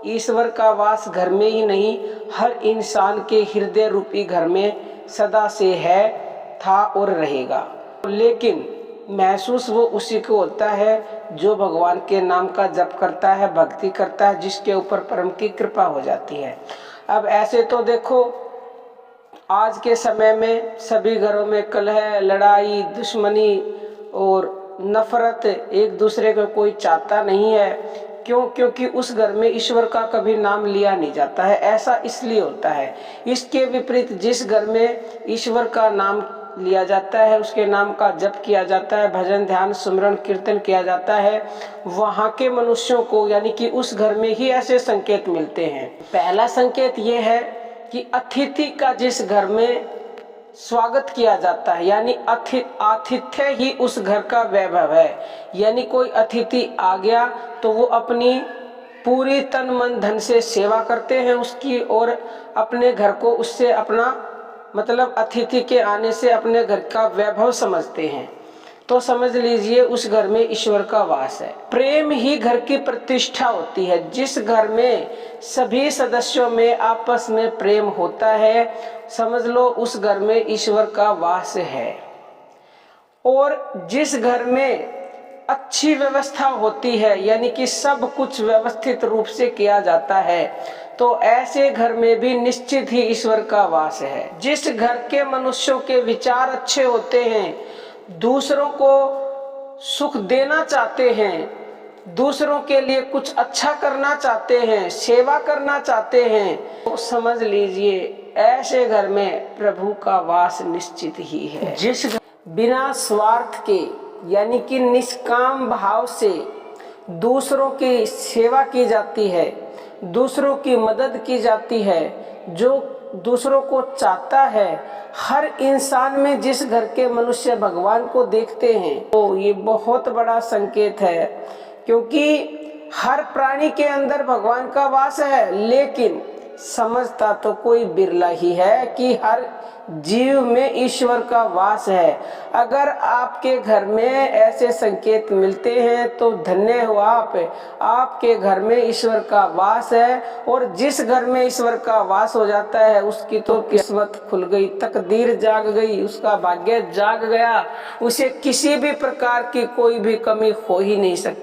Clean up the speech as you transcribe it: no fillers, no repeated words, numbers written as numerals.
ईश्वर का वास घर में ही नहीं, हर इंसान के हृदय रूपी घर में सदा से है, था और रहेगा। लेकिन महसूस वो उसी को होता है जो भगवान के नाम का जप करता है, भक्ति करता है, जिसके ऊपर परम की कृपा हो जाती है। अब ऐसे तो देखो, आज के समय में सभी घरों में कलह, लड़ाई, दुश्मनी और नफरत एक दूसरे को कोई चाहता नहीं है। क्यों? क्योंकि उस घर में ईश्वर का कभी नाम लिया नहीं जाता है। ऐसा इसलिए होता है। इसके विपरीत जिस घर में ईश्वर का नाम लिया जाता है, उसके नाम का जप किया जाता है, भजन ध्यान सुमरन कीर्तन किया जाता है, वहाँ के मनुष्यों को यानी कि उस घर में ही ऐसे संकेत मिलते हैं। पहला संकेत ये है कि अतिथि का जिस घर में स्वागत किया जाता है, यानी आतिथ्य ही उस घर का वैभव है। यानी कोई अतिथि आ गया तो वो अपनी पूरी तन मन धन से सेवा करते हैं उसकी, और अपने घर को उससे अपना मतलब अतिथि के आने से अपने घर का वैभव समझते हैं। तो समझ लीजिए उस घर में ईश्वर का वास है। प्रेम ही घर की प्रतिष्ठा होती है। जिस घर में सभी सदस्यों में आपस में प्रेम होता है, समझ लो उस घर में ईश्वर का वास है। और जिस घर में अच्छी व्यवस्था होती है, यानी कि सब कुछ व्यवस्थित रूप से किया जाता है, तो ऐसे घर में भी निश्चित ही ईश्वर का वास है। जिस घर के मनुष्यों के विचार अच्छे होते हैं, दूसरों को सुख देना चाहते हैं, दूसरों के लिए कुछ अच्छा करना चाहते हैं, सेवा करना चाहते हैं, तो समझ लीजिए ऐसे घर में प्रभु का वास निश्चित ही है। जिस बिना स्वार्थ के यानी कि निष्काम भाव से दूसरों की सेवा की जाती है, दूसरों की मदद की जाती है, जो दूसरों को चाहता है, हर इंसान में जिस घर के मनुष्य भगवान को देखते हैं, तो ये बहुत बड़ा संकेत है। क्योंकि हर प्राणी के अंदर भगवान का वास है, लेकिन समझता तो कोई बिरला ही है कि हर जीव में ईश्वर का वास है। अगर आपके घर में ऐसे संकेत मिलते हैं तो धन्य हो आप, आपके घर में ईश्वर का वास है। और जिस घर में ईश्वर का वास हो जाता है उसकी तो किस्मत खुल गई, तकदीर जाग गई, उसका भाग्य जाग गया, उसे किसी भी प्रकार की कोई भी कमी हो ही नहीं सकती।